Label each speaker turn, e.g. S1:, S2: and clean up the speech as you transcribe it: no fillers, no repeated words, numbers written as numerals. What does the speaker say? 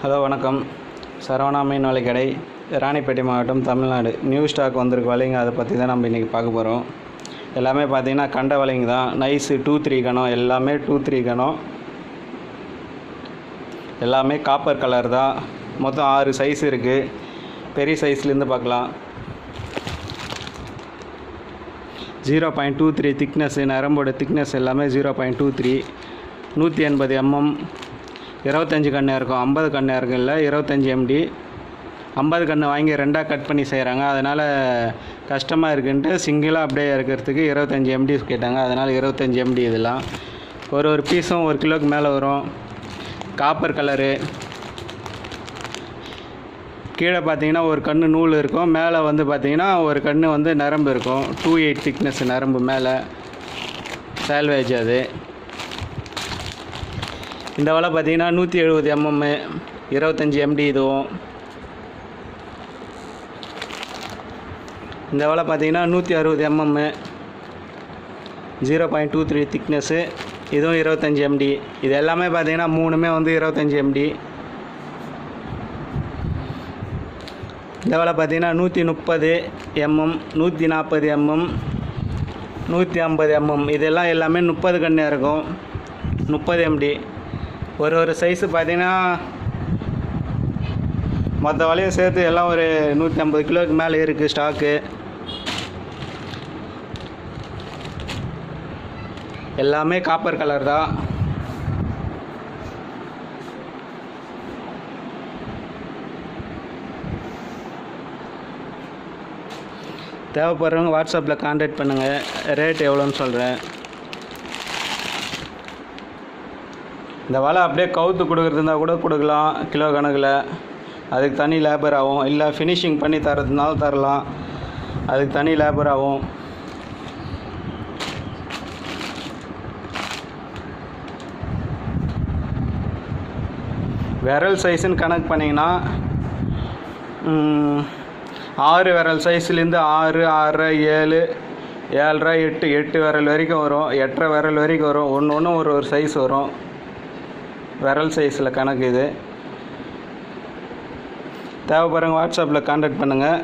S1: Hello வணக்கம். சரவணா மீன் வலை கடை, ராணிப்பேட்டை மாவட்டம், தமிழ்நாடு. நியூ ஸ்டாக் வந்திருக்கு வலைங்க. அதை பற்றி தான் நம்ம இன்றைக்கி பார்க்க போகிறோம். எல்லாமே பார்த்திங்கன்னா கண்ட வலைங்க தான். நைஸு 2-3 கணம், எல்லாமே 2-3 கணம், எல்லாமே காப்பர் கலர் தான். மொத்தம் 6 சைஸ் இருக்குது. பெரிய சைஸ்லேருந்து பார்க்கலாம். 0.23 திக்னஸ்ஸு, நரம்போட திக்னஸ் எல்லாமே 0.23, 180 mm, 25 கன்று இருக்கும். 50 கன்று இருக்கும், இல்லை 25 MD. 50 கன்று வாங்கி 2ஆக கட் பண்ணி செய்கிறாங்க. அதனால் கஷ்டமாக இருக்குன்ட்டு சிங்கிளாக அப்படியே இருக்கிறதுக்கு 25 MD கேட்டாங்க. அதனால் 25 MD. இதெல்லாம் ஒரு பீஸும் 1 கிலோக்கு மேலே வரும். Copper colour. கீழே பார்த்தீங்கன்னா ஒரு கன்று நூல் இருக்கும், மேலே வந்து பார்த்தீங்கன்னா ஒரு கன்று வந்து நரம்பு இருக்கும். 2.8 திக்னஸ் நரம்பு மேலே, சால்வேஜ் அது. இந்த வலை பார்த்தீங்கன்னா 170 mm, 25 MD. இதுவும் இந்த வலை பார்த்தீங்கன்னா 160 mm, 0.23 திக்னஸ்ஸு. இதுவும் 25 MD. இது எல்லாமே பார்த்தீங்கன்னா மூணுமே வந்து 25 MD. இந்த வலை பார்த்தீங்கன்னா 130 mm, 140 mm, 150 mm. இதெல்லாம் எல்லாமே 30 கன்று இருக்கும், 30 MD. ஒரு சைஸு பார்த்தீங்கன்னா மற்ற வலையை சேர்த்து எல்லாம் ஒரு 150 கிலோவுக்கு மேலே இருக்குது ஸ்டாக்கு. எல்லாமே காப்பர் கலர் தான். தேவைப்படுறவங்க வாட்ஸ்அப்பில் கான்டாக்ட் பண்ணுங்கள். ரேட் எவ்வளோன்னு சொல்கிறேன். இந்த வலை அப்படியே கவுத்து கொடுக்குறதுனா கூட கொடுக்கலாம், கிலோ கணக்கில். அதுக்கு தனி லேபர் ஆகும். இல்லை ஃபினிஷிங் பண்ணி தரதுனாலும் தரலாம், அதுக்கு தனி லேபர் ஆகும். விரல் சைஸுன்னு கணக்கு பண்ணிங்கன்னா 6 விரல் சைஸ்லேருந்து 6, 6, 7, 7.5, 8 விரல் வரைக்கும் வரும். 8.5 விரல் வரைக்கும் வரும். ஒன்று ஒரு சைஸ் வரும். விரல் சைஸில் கணக்கு இது. தேவைப்படுறவங்க வாட்ஸ்அப்பில் கான்டாக்ட் பண்ணுங்கள்.